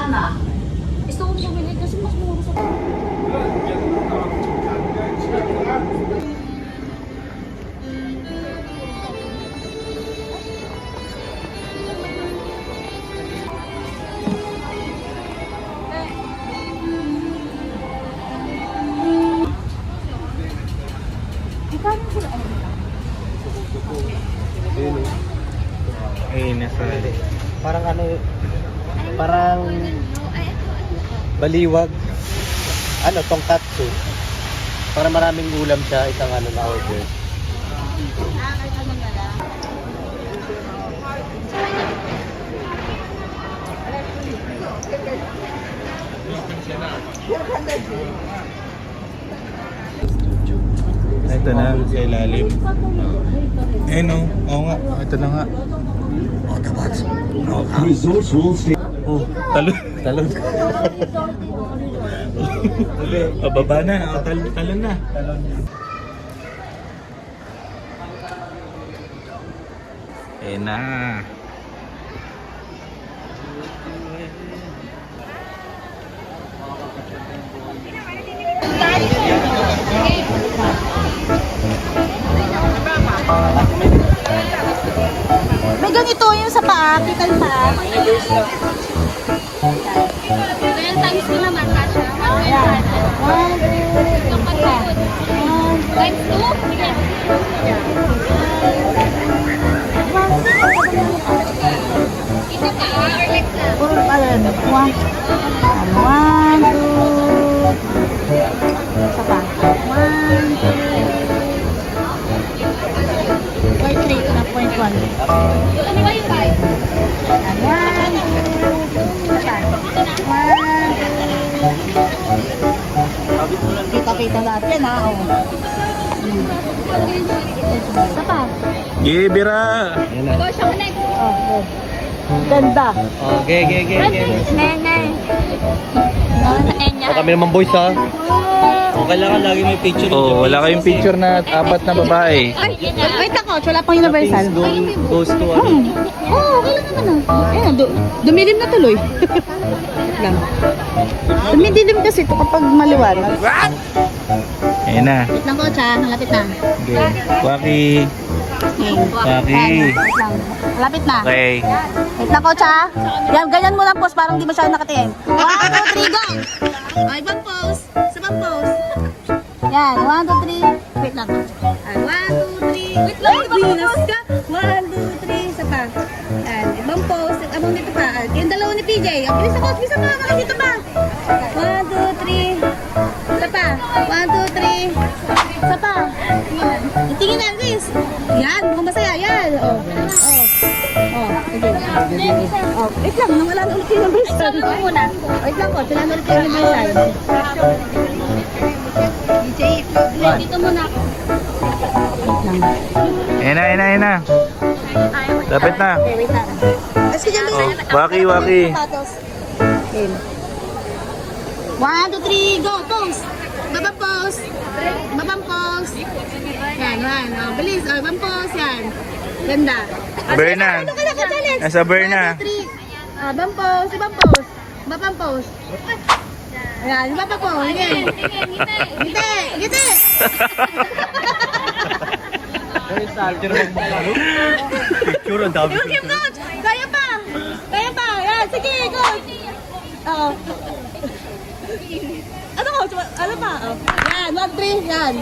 na. Gusto kong bumili kasi mas mura sa Ayun, nasa parang ano, parang baliwag. Ano, tongkatsu. Para maraming ulam siya, isang ano na order. Ito na, sa ilalim. Ayun o, oo nga, ito na nga. Oh, talon. Talon. Pababa na, talon na. Ayun na. May ganito yung sa paa, kita yung paa. 12 times ko naman, Kasha. Ayan. 1, 2, Yung pagkakot. Times 2? Sige. Isa ka, or next na? puro alin. 1, 2, isa pa. 1, 2, or 3 na point 1. Ano ba yung right? Ayan. 1, 2, isa pa. 1, 2. Kita-kita natin ha. Oh. Isa pa. Gibira. Ayun na. Go, siya mo next. Oh, good. Ganda. Okay. Nene. O kami naman boys ha. O kailangan lagi may picture. Oh, wala kayong picture na apat na babae. Ay, yun na. Wait ako, wala pang universal. Goes to ano. Oo, okay lang naman ah. Ayan, dumilim na tuloy. lang. Dumidilim kasi ito kapag maliwanag. Ayun na. Wait lang ko, Cha. Malapit na. Okay. Waki. Waki. Wait lang. Malapit na. Okay. Wait lang ko, Cha. Yan, ganyan mo lang pose, parang di masyadong nakatingin. 1, 2, 3, go! O, ibang pose. Sa ibang pose. Yan, 1, 2, 3. Wait lang. 1, 2, 3. Wait lang, binas ka. 1, 2, 3. Isa pa. Yan, ibang pose. Abang dito pa. Yung dalawa ni PJ. Bilis ako, bilis ako. Baka dito pa. 1, 2, 3. Isa pa. 1, 2, 3. Isa pa. Itingin na, Liz. Yan, mukhang masaya. Yan. Oh. Sige. Oh, wait lang, nawala na ulit yung universal. Wait lang ko, sila na ulit yung universal. DJ, Dito muna ako. wait lang. Ayun na. Dapat na. Okay, wait lang. Sige, Oh, waki. Okay. 1, 2, 3, go, pose. Babang pose. Babang pose. Yan, yan. Oh, bilis. Oh, babang pose, yan. Ganda. Berna. Nasa Berna. 1, 2, 3. Babang pose, ibang pose. Babang pose. Ayan, babang pose. Ngiti. Ngiti. Ngiti. Picture ang dami. Yung coach. Kaya pa. Kaya pa. Yan, sige, coach. Oo. Ano coach? Ano pa? Oh. Yan, 1, 3. Yan.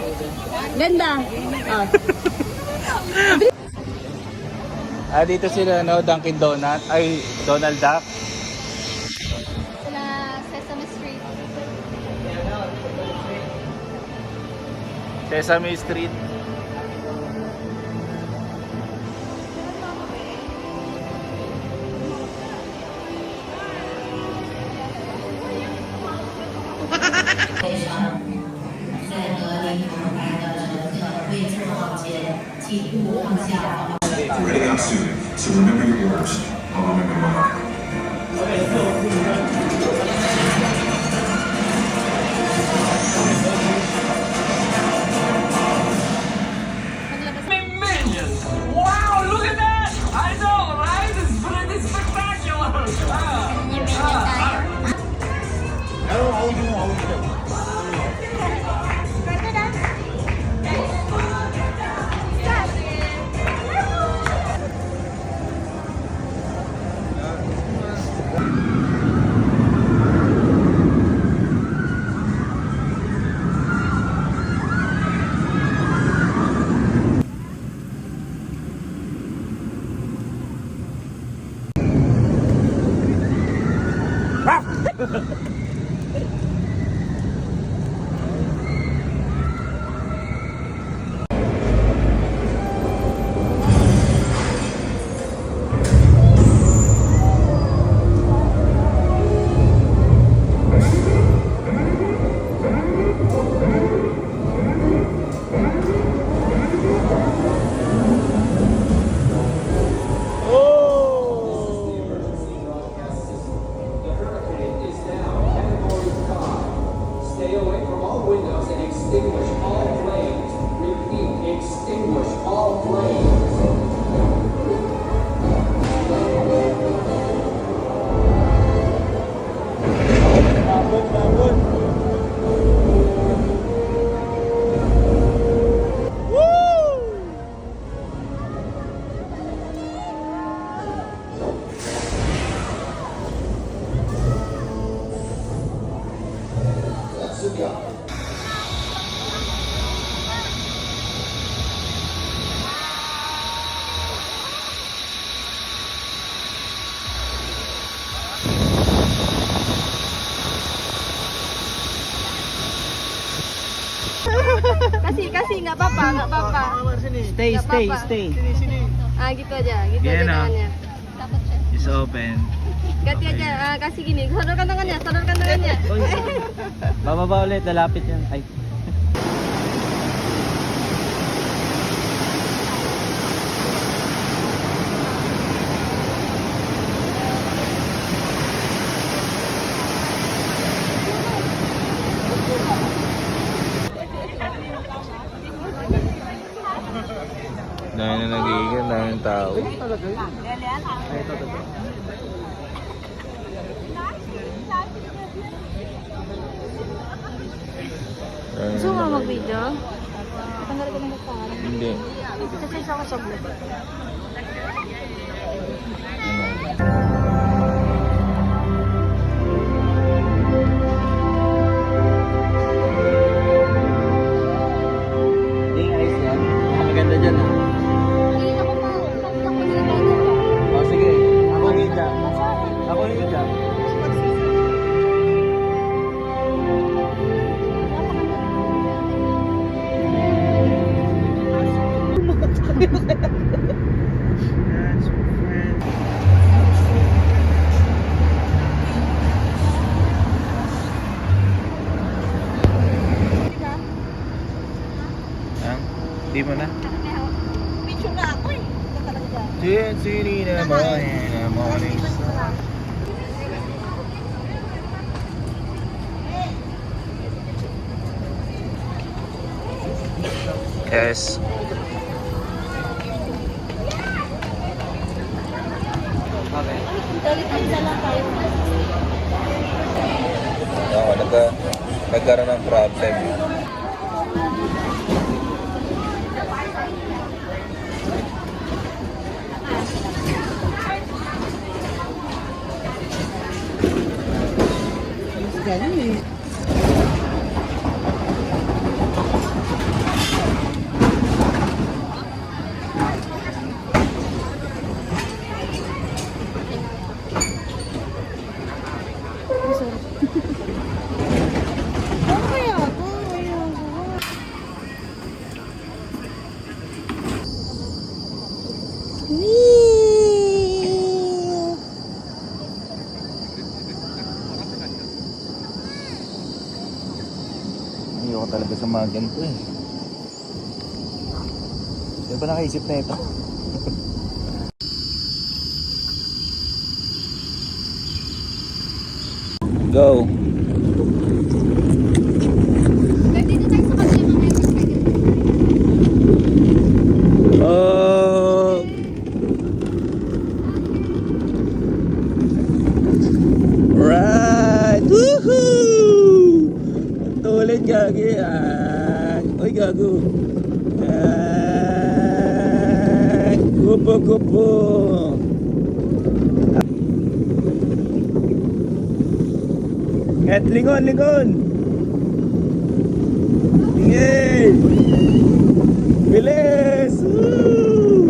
Ganda. Oh. Dito sila, no, Dunkin Donut. Ay, Donald Duck. Sila Sesame Street. Sesame Street. We're heading out soon, so remember your orders. I'll remember mine. Minions! Wow, look at that! I know, right? It's pretty spectacular! Stay away from all windows and extinguish all flames. Repeat, extinguish all flames. Kasi nggak apa-apa. Stay, Nggak stay, apa-apa. stay. Ah gitu aja Gini, no? tangannya. Dapat check. It's open. Ganti aja, kasih gini, sodorkan tangannya. Bababa ulit, lalapit yan. Ay. Dahil na nagiging, dahil ng tao. Gusto mo mag-video? Tanggal ko ng pangalan. Hindi. Kasi isa ko sa vlog. Hindi, ayos yan. Maganda dyan ah. Hindi ako pa. Ako nilagay ko. O sige, ako yung ija. Ako yung ija. Di mo na? Picture na ako eh. Ito talaga. City na morning sun. Yes. Isa lang tayo. Oo, nagkaroon ng problem. Ano kaya ito? Ayun. Ayoko talaga sa mga ganito eh. Sino ba nakaisip na ito? Go! Dito tayo sa kanya mga Oh! Right! Woohoo! Tulit gagi yan. Uy gago. Yan. Kupo. At lingon. Yay! Bilis! Woo!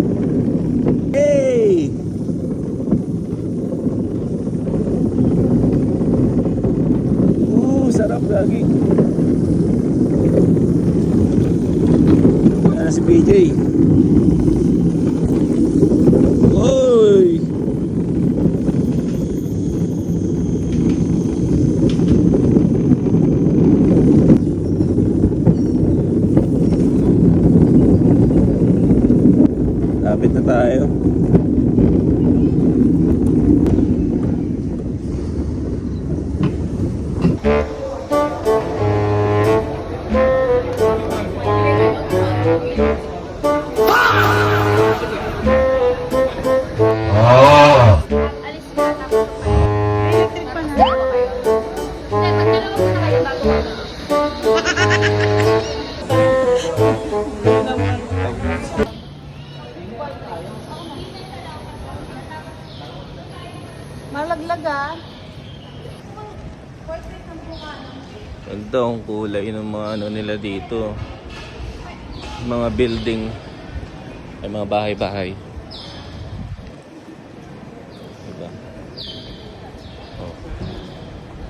Hey! gagi. Ano si PJ? Oy! Lapit na tayo. Alis na tapos kayo. Electric pa na. Hindi, magdalawa muna kayo bago ako. Malaglag ah. Ganda ang kulay ng mga ano nila dito. Mga building. Ay mga bahay-bahay. Diba? Oh.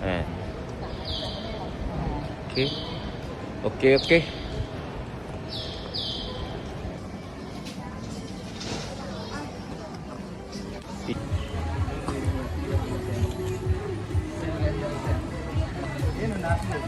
Ayan. Okay. Okay, okay. Sige, tignan natin.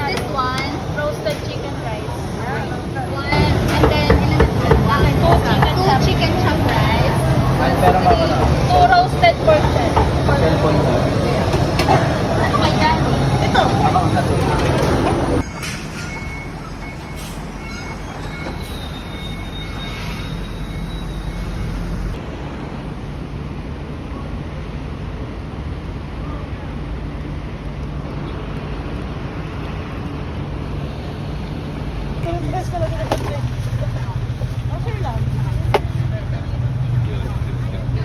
This one, roasted chicken rice. One, and then, two chicken chop rice. Two roasted pork chop. Ano kay Daddy? Ito.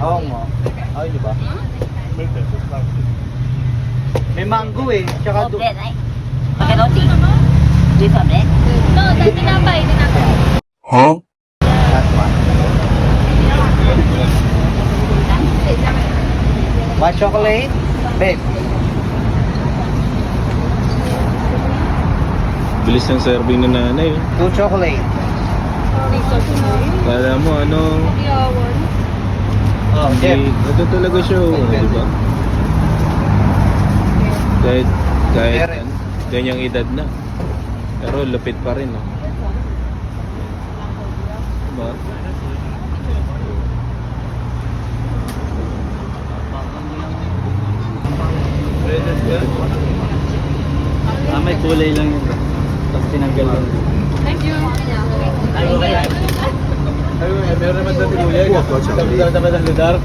Oo mo. Ay, di ba? May mango eh. Tsaka Bread ay. Okay, roti. Dito bread. No, tinapay. White chocolate? Babe. Bilis ng serving ng nanay. 2 chocolate. Kala mo ano, Yawan. Oh, hindi, ito talaga siya, di ba? Kahit Meron. ganyang edad na. Pero lapit pa rin, no? Diba? May kulay lang yun. Tapos tinanggal lang. Thank you. Ay, meron naman sa tiluya. Dapat ang ludar.